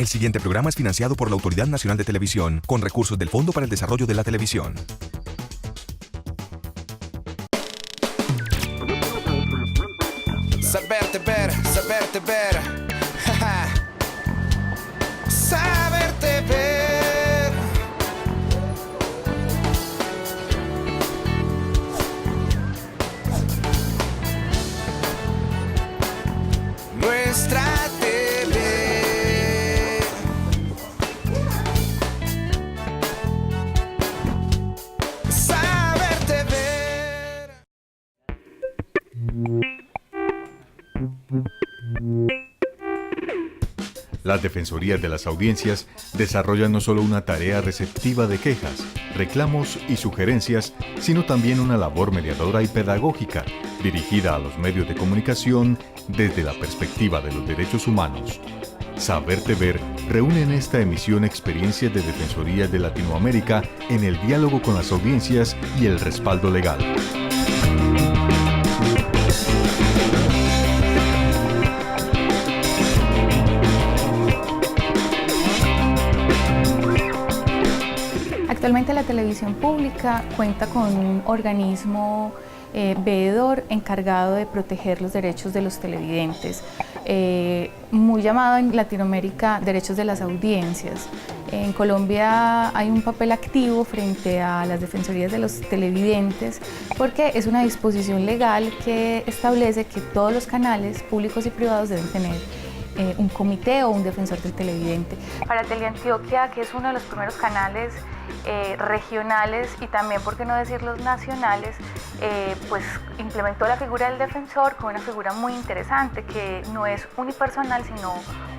El siguiente programa es financiado por la Autoridad Nacional de Televisión, con recursos del Fondo para el Desarrollo de la Televisión. Saberte ver, saberte ver. Saberte ver. Nuestra TV. Saberte ver. Las defensorías de las audiencias desarrollan no solo una tarea receptiva de quejas, reclamos y sugerencias, sino también una labor mediadora y pedagógica dirigida a los medios de comunicación desde la perspectiva de los derechos humanos. Saberte Ver reúne en esta emisión experiencias de defensorías de Latinoamérica en el diálogo con las audiencias y el respaldo legal. Actualmente la televisión pública cuenta con un organismo veedor encargado de proteger los derechos de los televidentes, muy llamado en Latinoamérica derechos de las audiencias. En Colombia hay un papel activo frente a las defensorías de los televidentes porque es una disposición legal que establece que todos los canales públicos y privados deben tener un comité o un defensor del televidente. Para Teleantioquia, que es uno de los primeros canales regionales y también, por qué no decir los nacionales, pues implementó la figura del defensor con una figura muy interesante que no es unipersonal sino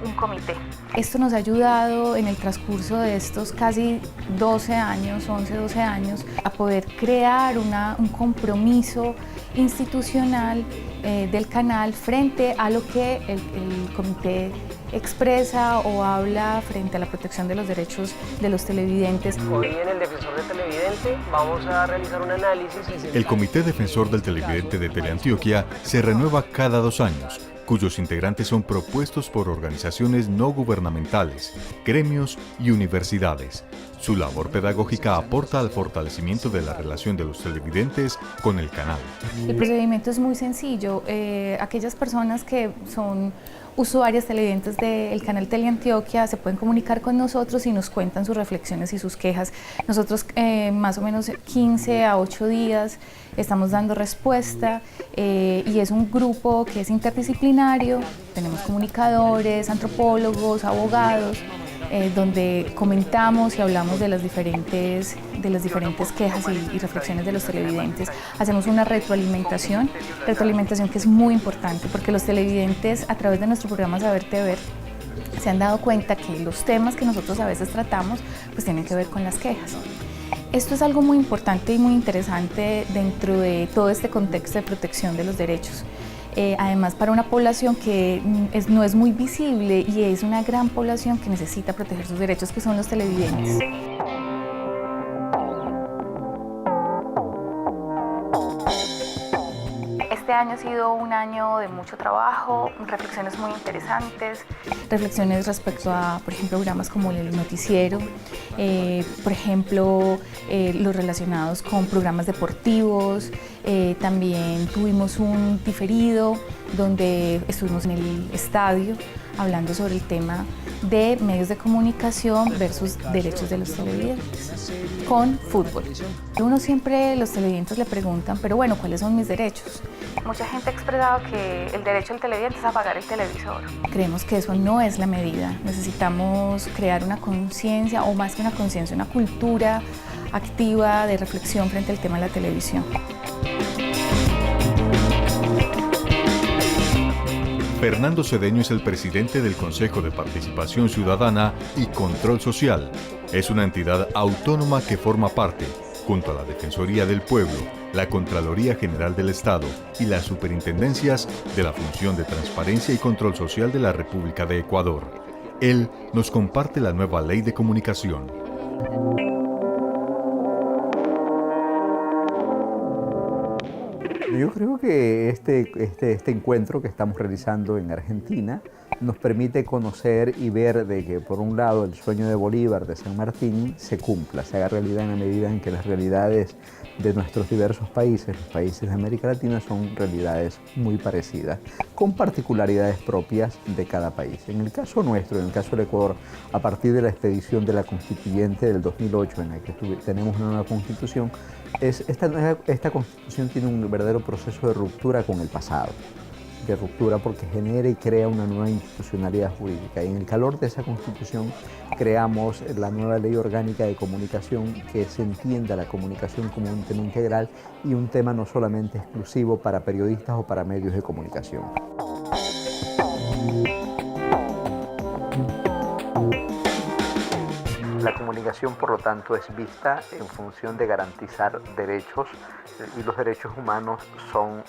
un comité. Esto nos ha ayudado en el transcurso de estos casi 12 años, 11, 12 años, a poder crear un compromiso institucional del canal frente a lo que el comité expresa o habla frente a la protección de los derechos de los televidentes. Hoy en el Defensor del Televidente vamos a realizar un análisis. El Comité Defensor del Televidente de Teleantioquia se renueva cada 2 años, cuyos integrantes son propuestos por organizaciones no gubernamentales, gremios y universidades. Su labor pedagógica aporta al fortalecimiento de la relación de los televidentes con el canal. El procedimiento es muy sencillo. Aquellas personas que son usuarias televidentes del canal Teleantioquia se pueden comunicar con nosotros y nos cuentan sus reflexiones y sus quejas. Nosotros más o menos 15 a 8 días estamos dando respuesta y es un grupo que es interdisciplinario. Tenemos comunicadores, antropólogos, abogados, donde comentamos y hablamos de las diferentes quejas y reflexiones de los televidentes. Hacemos una retroalimentación que es muy importante porque los televidentes a través de nuestro programa Saberte Ver se han dado cuenta que los temas que nosotros a veces tratamos pues tienen que ver con las quejas. Esto es algo muy importante y muy interesante dentro de todo este contexto de protección de los derechos. Además, para una población que no es muy visible y es una gran población que necesita proteger sus derechos, que son los televidentes. Este año ha sido un año de mucho trabajo, reflexiones muy interesantes, reflexiones respecto a, por ejemplo, programas como el noticiero, por ejemplo, los relacionados con programas deportivos. También tuvimos un diferido donde estuvimos en el estadio hablando sobre el tema de medios de comunicación versus derechos de los televidentes con fútbol. Uno siempre, los televidentes le preguntan, pero bueno, ¿cuáles son mis derechos? Mucha gente ha expresado que el derecho del televidente es apagar el televisor. Creemos que eso no es la medida. Necesitamos crear una conciencia, o más que una conciencia, una cultura activa de reflexión frente al tema de la televisión. Fernando Cedeño es el presidente del Consejo de Participación Ciudadana y Control Social. Es una entidad autónoma que forma parte, junto a la Defensoría del Pueblo, la Contraloría General del Estado y las superintendencias de la Función de Transparencia y Control Social de la República de Ecuador. Él nos comparte la nueva Ley de Comunicación. Yo creo que este encuentro que estamos realizando en Argentina nos permite conocer y ver de que, por un lado, el sueño de Bolívar, de San Martín, se cumpla, se haga realidad en la medida en que las realidades de nuestros diversos países, los países de América Latina, son realidades muy parecidas, con particularidades propias de cada país. En el caso nuestro, en el caso del Ecuador, a partir de la expedición de la Constituyente del 2008, en la que tenemos una nueva Constitución, esta Constitución tiene un verdadero proceso de ruptura con el pasado, de ruptura porque genera y crea una nueva institucionalidad jurídica. Y en el calor de esa Constitución creamos la nueva Ley Orgánica de Comunicación, que se entienda la comunicación como un tema integral y un tema no solamente exclusivo para periodistas o para medios de comunicación. La comunicación, por lo tanto, es vista en función de garantizar derechos, y los derechos humanos son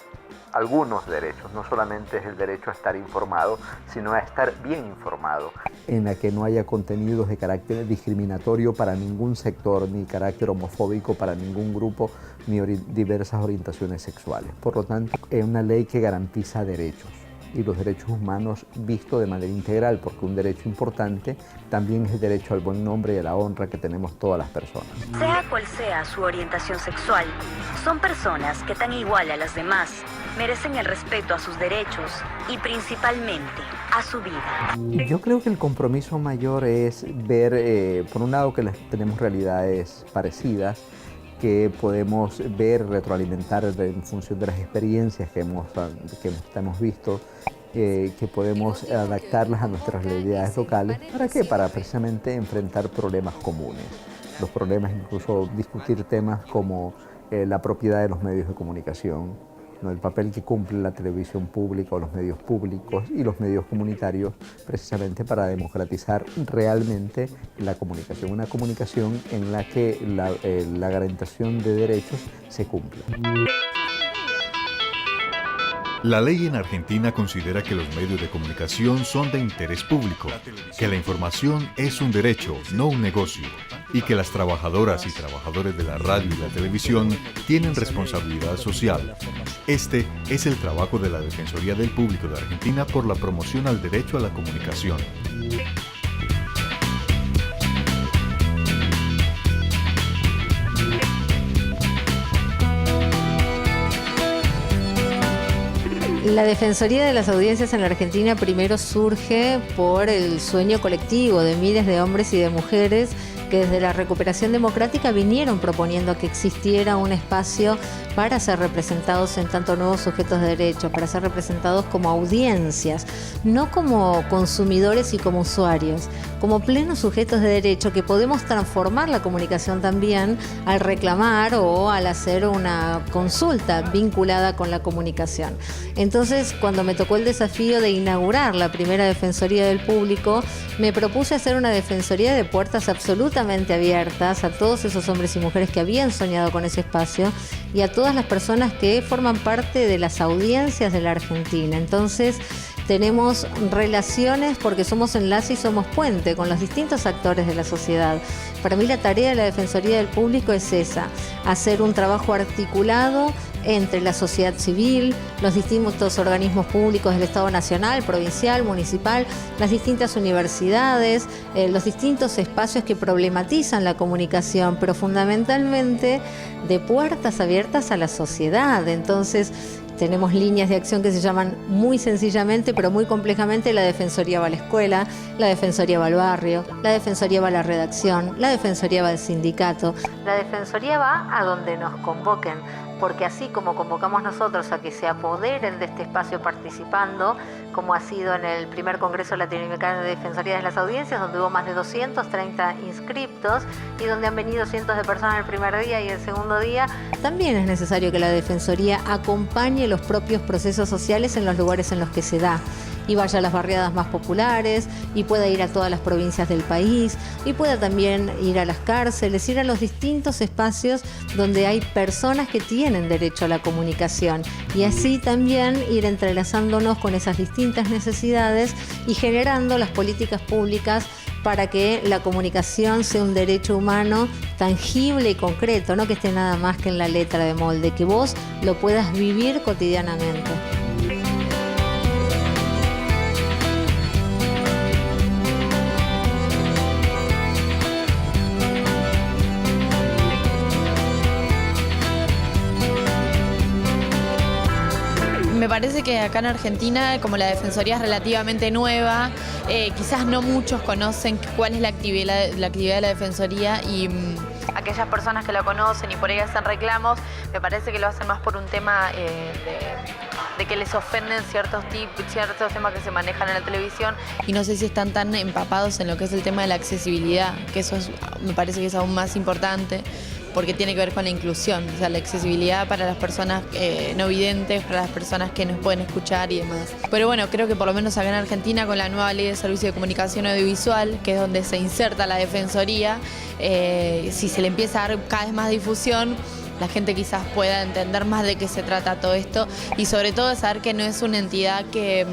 algunos derechos, no solamente es el derecho a estar informado, sino a estar bien informado, en la que no haya contenidos de carácter discriminatorio para ningún sector, ni carácter homofóbico para ningún grupo, ni diversas orientaciones sexuales. Por lo tanto, es una ley que garantiza derechos, y los derechos humanos visto de manera integral, porque un derecho importante también es el derecho al buen nombre y a la honra que tenemos todas las personas. Sea cual sea su orientación sexual, son personas que tan igual a las demás merecen el respeto a sus derechos y principalmente a su vida. Yo creo que el compromiso mayor es ver, por un lado, que tenemos realidades parecidas, que podemos ver, retroalimentar en función de las experiencias que hemos visto, que podemos adaptarlas a nuestras realidades locales. ¿Para qué? Para precisamente enfrentar problemas comunes. Los problemas, incluso discutir temas como la propiedad de los medios de comunicación, ¿no? El papel que cumple la televisión pública o los medios públicos y los medios comunitarios, precisamente para democratizar realmente la comunicación, una comunicación en la que la garantización de derechos se cumple. La ley en Argentina considera que los medios de comunicación son de interés público, que la información es un derecho, no un negocio, y que las trabajadoras y trabajadores de la radio y la televisión tienen responsabilidad social. Este es el trabajo de la Defensoría del Público de Argentina por la promoción al derecho a la comunicación. La Defensoría de las Audiencias en la Argentina primero surge por el sueño colectivo de miles de hombres y de mujeres que desde la recuperación democrática vinieron proponiendo que existiera un espacio para ser representados en tanto nuevos sujetos de derecho, para ser representados como audiencias, no como consumidores y como usuarios, como plenos sujetos de derecho que podemos transformar la comunicación también al reclamar o al hacer una consulta vinculada con la comunicación. Entonces, cuando me tocó el desafío de inaugurar la primera Defensoría del Público, me propuse hacer una defensoría de puertas absolutamente abiertas a todos esos hombres y mujeres que habían soñado con ese espacio y a todas las personas que forman parte de las audiencias de la Argentina. Entonces, tenemos relaciones porque somos enlace y somos puente con los distintos actores de la sociedad. Para mí la tarea de la Defensoría del Público es esa, hacer un trabajo articulado entre la sociedad civil, los distintos organismos públicos del Estado Nacional, provincial, municipal, las distintas universidades, los distintos espacios que problematizan la comunicación, pero fundamentalmente de puertas abiertas a la sociedad. Entonces, tenemos líneas de acción que se llaman muy sencillamente, pero muy complejamente, la Defensoría va a la escuela, la Defensoría va al barrio, la Defensoría va a la redacción, la Defensoría va al sindicato, la Defensoría va a donde nos convoquen, porque así como convocamos nosotros a que se apoderen de este espacio participando, como ha sido en el primer Congreso Latinoamericano de Defensorías de las Audiencias, donde hubo más de 230 inscriptos y donde han venido cientos de personas el primer día y el segundo día, también es necesario que la Defensoría acompañe los propios procesos sociales en los lugares en los que se da. y vaya a las barriadas más populares y pueda ir a todas las provincias del país y pueda también ir a las cárceles, ir a los distintos espacios donde hay personas que tienen derecho a la comunicación y así también ir entrelazándonos con esas distintas necesidades y generando las políticas públicas para que la comunicación sea un derecho humano tangible y concreto, no que esté nada más que en la letra de molde, que vos lo puedas vivir cotidianamente. Me parece que acá en Argentina, como la Defensoría es relativamente nueva, quizás no muchos conocen cuál es la actividad de la Defensoría y aquellas personas que la conocen y por ahí hacen reclamos, me parece que lo hacen más por un tema de que les ofenden ciertos temas que se manejan en la televisión y no sé si están tan empapados en lo que es el tema de la accesibilidad, que eso me parece que es aún más importante, porque tiene que ver con la inclusión, o sea, la accesibilidad para las personas no videntes, para las personas que nos pueden escuchar y demás. Pero bueno, creo que por lo menos acá en Argentina, con la nueva ley de servicio de comunicación audiovisual, que es donde se inserta la Defensoría, si se le empieza a dar cada vez más difusión, la gente quizás pueda entender más de qué se trata todo esto y sobre todo saber que no es una entidad que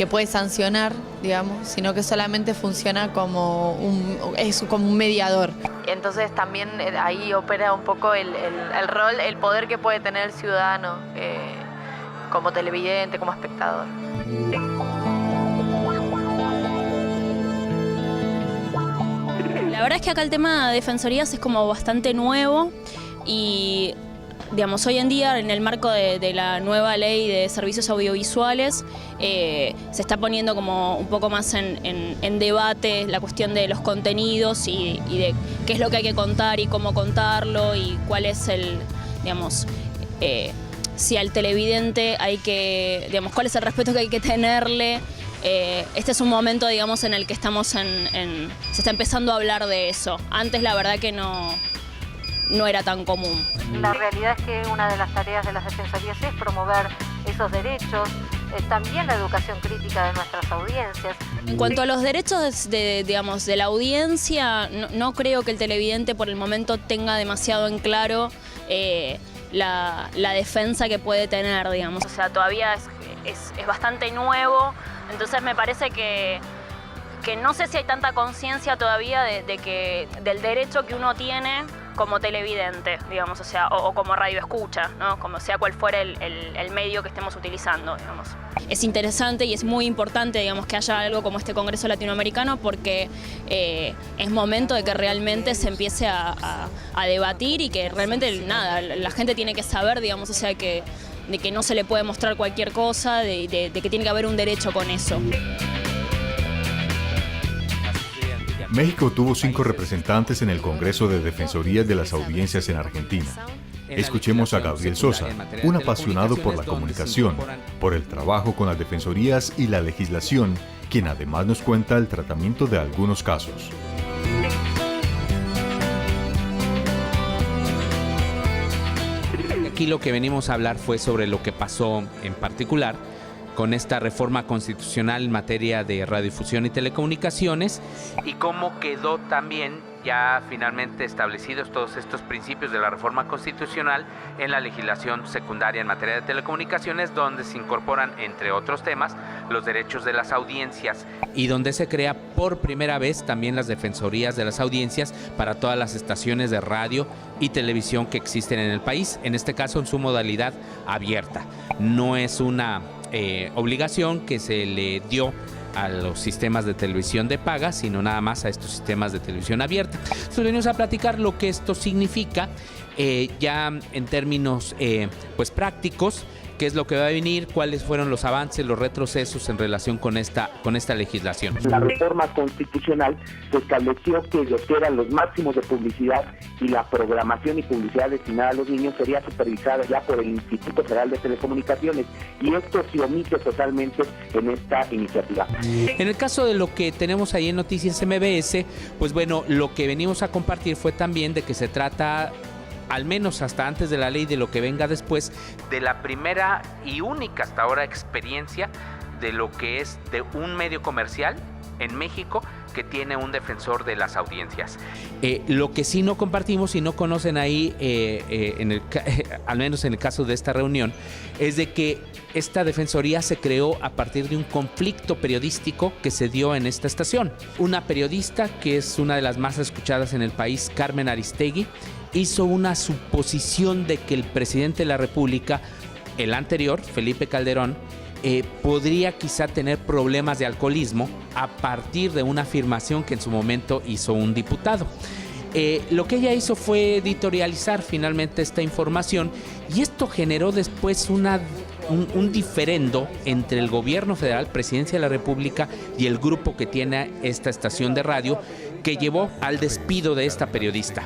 puede sancionar, digamos, sino que solamente funciona como un mediador. Entonces también ahí opera un poco el rol, el poder que puede tener el ciudadano como televidente, como espectador. La verdad es que acá el tema de defensorías es como bastante nuevo y, digamos, hoy en día en el marco de la nueva ley de servicios audiovisuales se está poniendo como un poco más en debate la cuestión de los contenidos y de qué es lo que hay que contar y cómo contarlo y cuál es digamos, si al televidente hay que, digamos, cuál es el respeto que hay que tenerle. Este es un momento, digamos, en el que estamos se está empezando a hablar de eso. Antes la verdad que no era tan común. La realidad es que una de las tareas de las defensorías es promover esos derechos, también la educación crítica de nuestras audiencias. En cuanto a los derechos digamos, de la audiencia, no creo que el televidente por el momento tenga demasiado en claro la defensa que puede tener, digamos. O sea, todavía es bastante nuevo, entonces me parece que no sé si hay tanta conciencia todavía del derecho que uno tiene como televidente, digamos, o sea, o como radioescucha, ¿no? Como sea cual fuera el medio que estemos utilizando, digamos. Es interesante y es muy importante, digamos, que haya algo como este Congreso Latinoamericano porque es momento de que realmente se empiece a debatir y que realmente, nada, la gente tiene que saber, digamos, o sea, de que no se le puede mostrar cualquier cosa, de que tiene que haber un derecho con eso. México tuvo 5 representantes en el Congreso de Defensorías de las Audiencias en Argentina. Escuchemos a Gabriel Sosa, un apasionado por la comunicación, por el trabajo con las defensorías y la legislación, quien además nos cuenta el tratamiento de algunos casos. Aquí lo que venimos a hablar fue sobre lo que pasó en particular con esta reforma constitucional en materia de radiodifusión y telecomunicaciones y cómo quedó también ya finalmente establecidos todos estos principios de la reforma constitucional en la legislación secundaria en materia de telecomunicaciones, donde se incorporan, entre otros temas, los derechos de las audiencias y donde se crea por primera vez también las defensorías de las audiencias para todas las estaciones de radio y televisión que existen en el país, en este caso en su modalidad abierta. No es una obligación que se le dio a los sistemas de televisión de paga, sino nada más a estos sistemas de televisión abierta. Entonces venimos a platicar lo que esto significa ya en términos pues prácticos, qué es lo que va a venir, cuáles fueron los avances, los retrocesos en relación con esta legislación. La reforma constitucional se estableció que lo que eran los máximos de publicidad y la programación y publicidad destinada a los niños sería supervisada ya por el Instituto Federal de Telecomunicaciones y esto se omite totalmente en esta iniciativa. En el caso de lo que tenemos ahí en Noticias MBS, pues bueno, lo que venimos a compartir fue también de que se trata, al menos hasta antes de la ley, de lo que venga después, de la primera y única hasta ahora experiencia de lo que es de un medio comercial en México que tiene un defensor de las audiencias. Lo que sí no compartimos y no conocen ahí, al menos en el caso de esta reunión, es de que esta defensoría se creó a partir de un conflicto periodístico que se dio en esta estación. Una periodista, que es una de las más escuchadas en el país, Carmen Aristegui, hizo una suposición de que el presidente de la República, el anterior, Felipe Calderón, podría quizá tener problemas de alcoholismo a partir de una afirmación que en su momento hizo un diputado. Lo que ella hizo fue editorializar finalmente esta información, y esto generó después un diferendo entre el gobierno federal, Presidencia de la República, y el grupo que tiene esta estación de radio, que llevó al despido de esta periodista.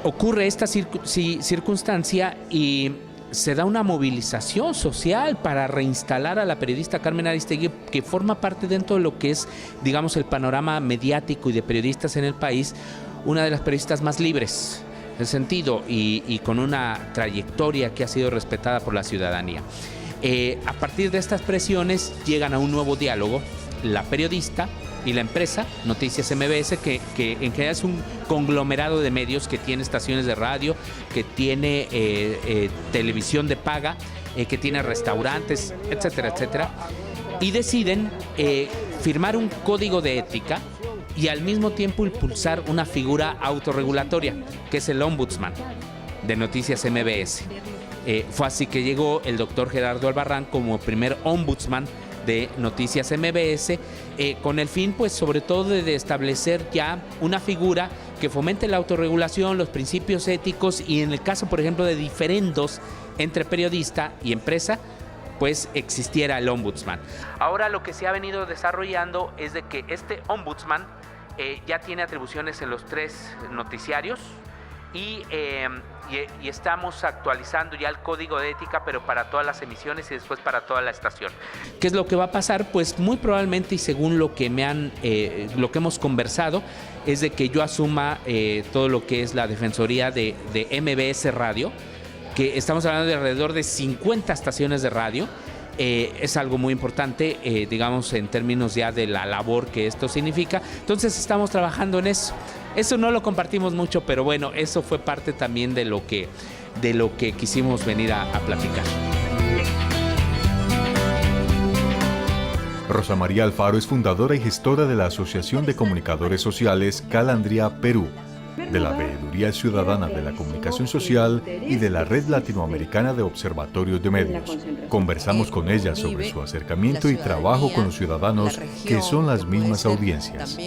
Ocurre esta circunstancia y se da una movilización social para reinstalar a la periodista Carmen Aristegui, que forma parte dentro de lo que es, digamos, el panorama mediático y de periodistas en el país, una de las periodistas más libres en ese sentido y con una trayectoria que ha sido respetada por la ciudadanía. A partir de estas presiones llegan a un nuevo diálogo la periodista y la empresa Noticias MBS, que en general es un conglomerado de medios que tiene estaciones de radio, que tiene televisión de paga, que tiene restaurantes, etcétera, etcétera, y deciden firmar un código de ética y al mismo tiempo impulsar una figura autorregulatoria, que es el ombudsman de Noticias MBS. Fue así que llegó el doctor Gerardo Albarrán como primer ombudsman de Noticias MBS, con el fin, pues, sobre todo de establecer ya una figura que fomente la autorregulación, los principios éticos, y en el caso, por ejemplo, de diferendos entre periodista y empresa, pues existiera el ombudsman. Ahora lo que se ha venido desarrollando es de que este ombudsman ya tiene atribuciones en los 3 noticiarios y estamos actualizando ya el código de ética, pero para todas las emisiones y después para toda la estación. ¿Qué es lo que va a pasar? Pues muy probablemente, y según lo que lo que hemos conversado, es de que yo asuma todo lo que es la defensoría de MBS Radio, que estamos hablando de alrededor de 50 estaciones de radio. Es algo muy importante, digamos, en términos ya de la labor que esto significa. Entonces estamos trabajando en eso. Eso no lo compartimos mucho, pero bueno, eso fue parte también de lo que quisimos venir a platicar. Rosa María Alfaro es fundadora y gestora de la Asociación de Comunicadores Sociales Calandria Perú, de la Veeduría Ciudadana de la Comunicación Social y de la Red Latinoamericana de Observatorios de Medios. Conversamos con ella sobre su acercamiento y trabajo con los ciudadanos, que son las mismas audiencias.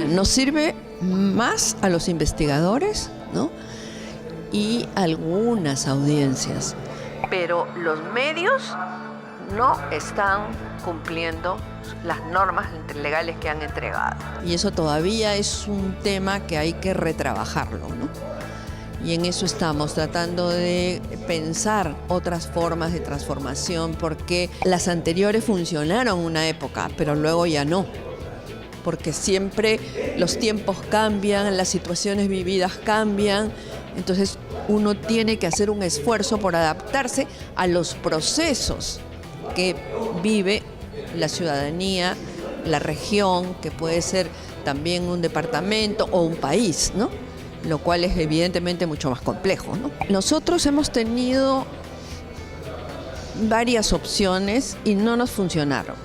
Nos sirve más a los investigadores, ¿no? Y algunas audiencias. Pero los medios no están cumpliendo las normas legales que han entregado. Y eso todavía es un tema que hay que retrabajarlo, ¿no? Y en eso estamos, tratando de pensar otras formas de transformación, porque las anteriores funcionaron una época, pero luego ya no. Porque siempre los tiempos cambian, las situaciones vividas cambian, entonces uno tiene que hacer un esfuerzo por adaptarse a los procesos que vive la ciudadanía, la región, que puede ser también un departamento o un país, ¿no? Lo cual es evidentemente mucho más complejo, ¿no? Nosotros hemos tenido varias opciones y no nos funcionaron.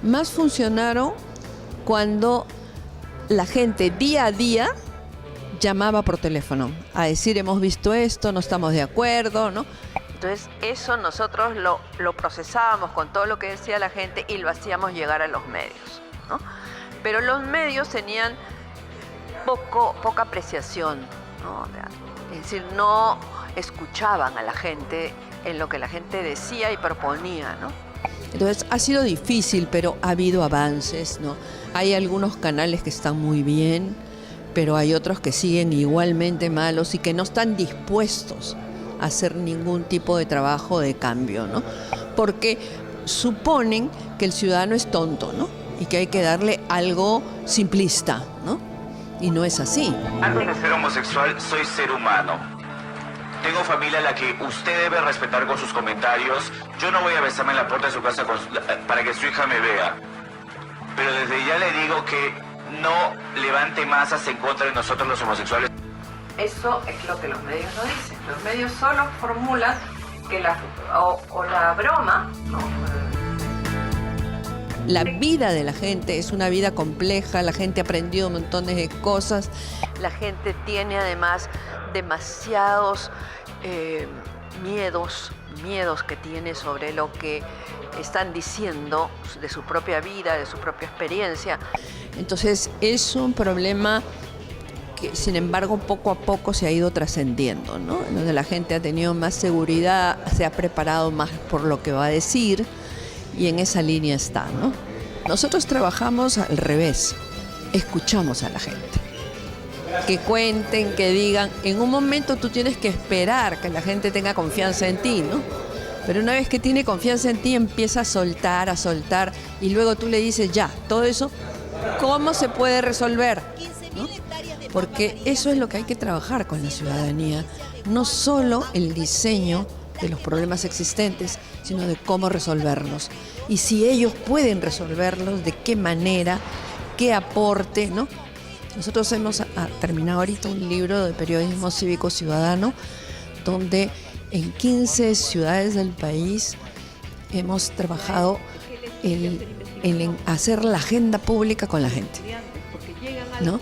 Más funcionaron cuando la gente día a día llamaba por teléfono a decir: hemos visto esto, no estamos de acuerdo, ¿no? Entonces eso nosotros lo procesábamos con todo lo que decía la gente y lo hacíamos llegar a los medios, ¿no? Pero los medios tenían poca apreciación, ¿no? Es decir, no escuchaban a la gente en lo que la gente decía y proponía, ¿no? Entonces ha sido difícil, pero ha habido avances, ¿no? Hay algunos canales que están muy bien, pero hay otros que siguen igualmente malos y que no están dispuestos a hacer ningún tipo de trabajo de cambio, ¿no? Porque suponen que el ciudadano es tonto, ¿no? Y que hay que darle algo simplista, ¿no? Y no es así. Antes de ser homosexual, soy ser humano. Tengo familia a la que usted debe respetar con sus comentarios. Yo no voy a besarme en la puerta de su casa para que su hija me vea. Pero desde ya le digo que no levante masas en contra de nosotros los homosexuales. Eso es lo que los medios no dicen. Los medios solo formulan que la broma, ¿no? La vida de la gente es una vida compleja, la gente ha aprendido montones de cosas, la gente tiene además demasiados miedos que tiene sobre lo que están diciendo de su propia vida, de su propia experiencia. Entonces es un problema que, sin embargo, poco a poco se ha ido trascendiendo, ¿no? Donde la gente ha tenido más seguridad, se ha preparado más por lo que va a decir, y en esa línea está, ¿no? Nosotros trabajamos al revés, escuchamos a la gente. Que cuenten, que digan. En un momento tú tienes que esperar que la gente tenga confianza en ti, ¿no? Pero una vez que tiene confianza en ti, empieza a soltar, y luego tú le dices, ya, todo eso, ¿cómo se puede resolver? ¿No? Porque eso es lo que hay que trabajar con la ciudadanía, no solo el diseño de los problemas existentes, sino de cómo resolverlos. Y si ellos pueden resolverlos, de qué manera, qué aporte, ¿no? Nosotros hemos terminado ahorita un libro de periodismo cívico ciudadano, donde en 15 ciudades del país hemos trabajado en hacer la agenda pública con la gente, ¿no?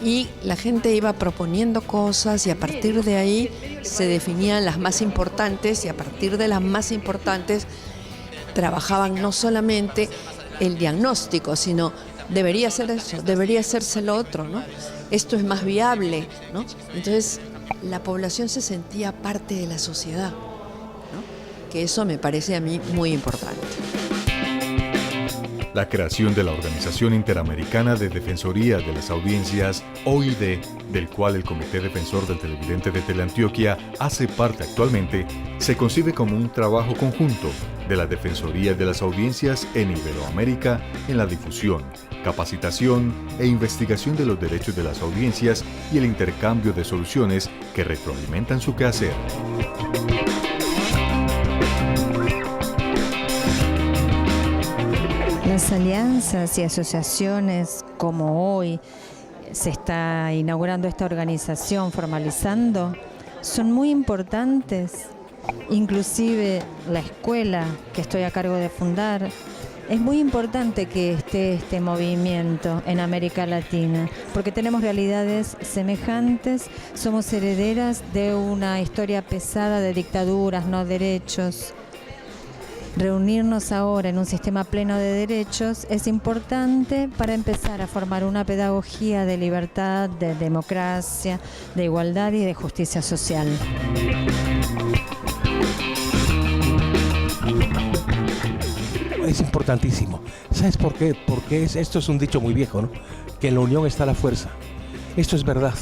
Y la gente iba proponiendo cosas y a partir de ahí se definían las más importantes, y a partir de las más importantes trabajaban no solamente el diagnóstico, sino debería ser eso, debería hacerse lo otro, ¿no? Esto es más viable, ¿no? Entonces la población se sentía parte de la sociedad, ¿no? Que eso me parece a mí muy importante. La creación de la Organización Interamericana de Defensoría de las Audiencias, OID, del cual el Comité Defensor del Televidente de Teleantioquia hace parte actualmente, se concibe como un trabajo conjunto de la Defensoría de las Audiencias en Iberoamérica en la difusión, capacitación e investigación de los derechos de las audiencias y el intercambio de soluciones que retroalimentan su quehacer. Las alianzas y asociaciones, como hoy se está inaugurando esta organización, formalizando, son muy importantes. Inclusive la escuela que estoy a cargo de fundar, es muy importante que esté este movimiento en América Latina, porque tenemos realidades semejantes, somos herederas de una historia pesada de dictaduras, no derechos. Reunirnos ahora en un sistema pleno de derechos es importante para empezar a formar una pedagogía de libertad, de democracia, de igualdad y de justicia social. Es importantísimo. ¿Sabes por qué? Porque esto es un dicho muy viejo, ¿no? Que en la unión está la fuerza. Esto es verdad.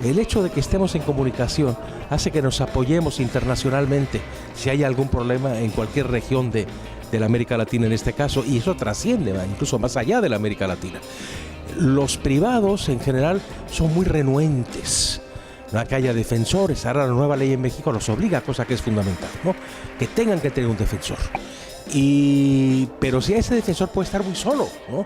El hecho de que estemos en comunicación hace que nos apoyemos internacionalmente si hay algún problema en cualquier región de la América Latina en este caso, y eso trasciende incluso más allá de la América Latina. Los privados en general son muy renuentes a que haya defensores. Ahora la nueva ley en México los obliga, cosa que es fundamental, ¿no? Que tengan que tener un defensor. Pero si ese defensor puede estar muy solo, ¿no?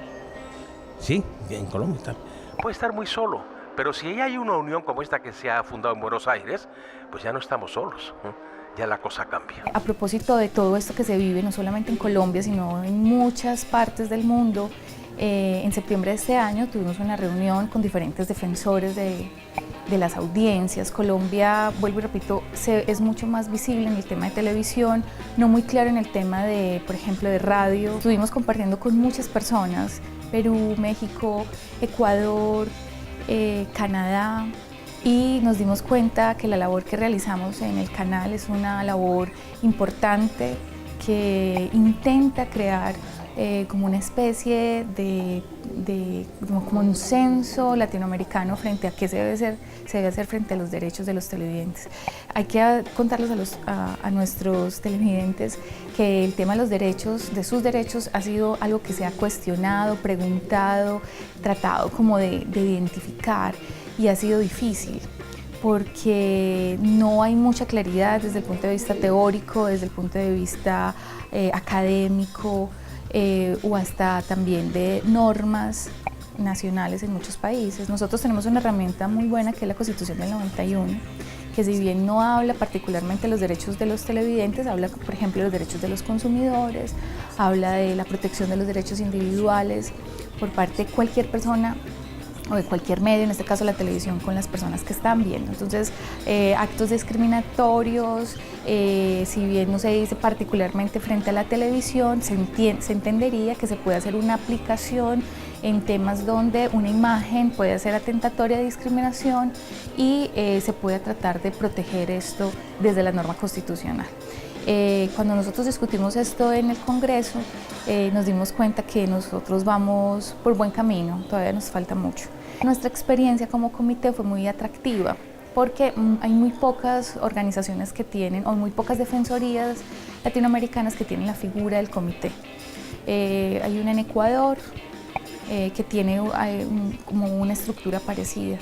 Sí, en Colombia también. Puede estar muy solo. Pero si hay una unión como esta que se ha fundado en Buenos Aires, pues ya no estamos solos, ¿no? Ya la cosa cambia. A propósito de todo esto que se vive, no solamente en Colombia, sino en muchas partes del mundo, en septiembre de este año tuvimos una reunión con diferentes defensores de las audiencias. Colombia, vuelvo y repito, es mucho más visible en el tema de televisión, no muy claro en el tema de, por ejemplo, de radio. Estuvimos compartiendo con muchas personas, Perú, México, Ecuador, Canadá, y nos dimos cuenta que la labor que realizamos en el canal es una labor importante que intenta crear como una especie de como un censo latinoamericano frente a qué se debe hacer frente a los derechos de los televidentes. Hay que contarles a nuestros televidentes que el tema de los derechos, de sus derechos, ha sido algo que se ha cuestionado, preguntado, tratado como de identificar, y ha sido difícil, porque no hay mucha claridad desde el punto de vista teórico, desde el punto de vista académico o hasta también de normas nacionales en muchos países. Nosotros tenemos una herramienta muy buena que es la Constitución del 91, que si bien no habla particularmente de los derechos de los televidentes, habla por ejemplo de los derechos de los consumidores, habla de la protección de los derechos individuales por parte de cualquier persona o de cualquier medio, en este caso la televisión, con las personas que están viendo. Entonces, actos discriminatorios, si bien no se dice particularmente frente a la televisión, se entendería que se puede hacer una aplicación en temas donde una imagen puede ser atentatoria de discriminación y se puede tratar de proteger esto desde la norma constitucional. Cuando nosotros discutimos esto en el Congreso, nos dimos cuenta que nosotros vamos por buen camino, todavía nos falta mucho. Nuestra experiencia como comité fue muy atractiva porque hay muy pocas organizaciones que tienen, o muy pocas defensorías latinoamericanas que tienen la figura del comité. Hay una en Ecuador que tiene como una estructura parecida.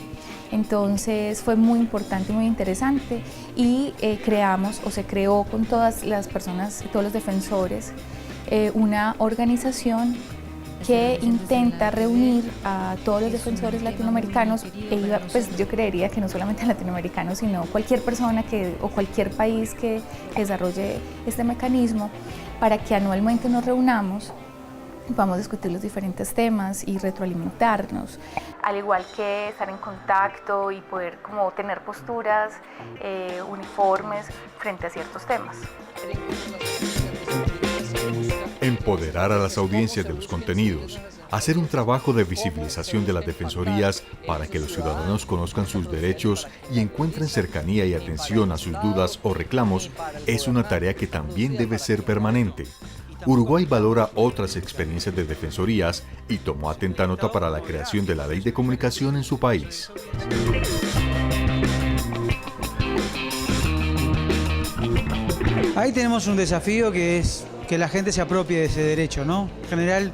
Entonces fue muy importante y muy interesante y creamos o se creó con todas las personas, todos los defensores, una organización que intenta reunir a todos los defensores latinoamericanos, pues yo creería que no solamente latinoamericanos, sino cualquier persona o cualquier país que desarrolle este mecanismo, para que anualmente nos reunamos, vamos a discutir los diferentes temas y retroalimentarnos. Al igual que estar en contacto y poder como tener posturas uniformes frente a ciertos temas. Empoderar a las audiencias de los contenidos, hacer un trabajo de visibilización de las defensorías para que los ciudadanos conozcan sus derechos y encuentren cercanía y atención a sus dudas o reclamos, es una tarea que también debe ser permanente. Uruguay valora otras experiencias de defensorías y tomó atenta nota para la creación de la Ley de Comunicación en su país. Ahí tenemos un desafío que es que la gente se apropie de ese derecho, ¿no? En general,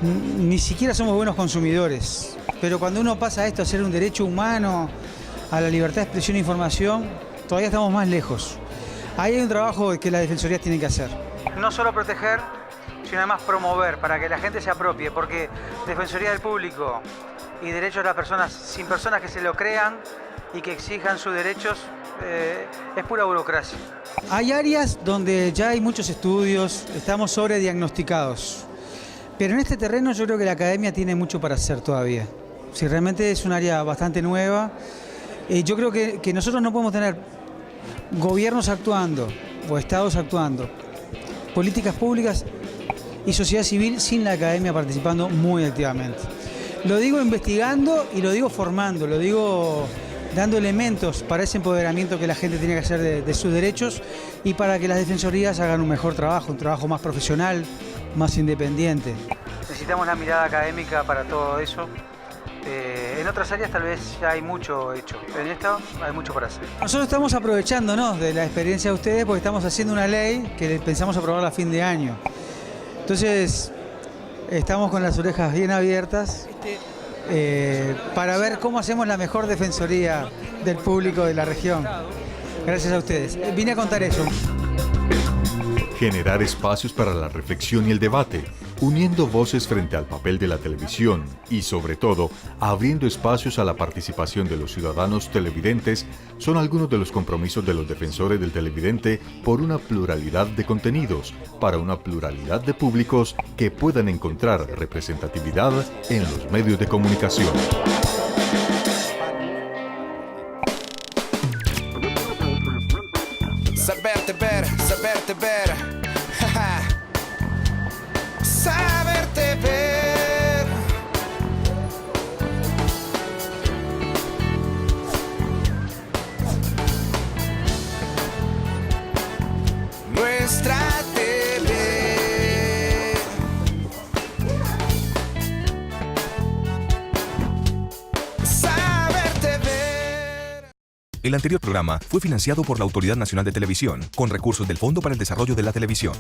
ni siquiera somos buenos consumidores, pero cuando uno pasa a esto a ser un derecho humano, a la libertad de expresión e información, todavía estamos más lejos. Ahí hay un trabajo que las defensorías tienen que hacer. No solo proteger, sino además promover para que la gente se apropie, porque Defensoría del Público y derechos de las personas, sin personas que se lo crean y que exijan sus derechos, es pura burocracia. Hay áreas donde ya hay muchos estudios, estamos sobrediagnosticados, pero en este terreno yo creo que la academia tiene mucho para hacer todavía. Si realmente es un área bastante nueva, yo creo que nosotros no podemos tener gobiernos actuando o estados actuando, políticas públicas y sociedad civil sin la academia participando muy activamente. Lo digo investigando y lo digo formando, lo digo dando elementos para ese empoderamiento que la gente tiene que hacer de sus derechos y para que las defensorías hagan un mejor trabajo, un trabajo más profesional, más independiente. Necesitamos la mirada académica para todo eso. En otras áreas tal vez ya hay mucho hecho, en esto hay mucho para hacer. Nosotros estamos aprovechándonos de la experiencia de ustedes porque estamos haciendo una ley que pensamos aprobarla a fin de año. Entonces, estamos con las orejas bien abiertas para ver cómo hacemos la mejor defensoría del público de la región. Gracias a ustedes. Vine a contar eso. Generar espacios para la reflexión y el debate, uniendo voces frente al papel de la televisión y, sobre todo, abriendo espacios a la participación de los ciudadanos televidentes son algunos de los compromisos de los defensores del televidente por una pluralidad de contenidos, para una pluralidad de públicos que puedan encontrar representatividad en los medios de comunicación. Saberte ver, saberte ver. Saberte ver. Nuestra TV. Saberte ver. El anterior programa fue financiado por la Autoridad Nacional de Televisión, con recursos del Fondo para el Desarrollo de la Televisión.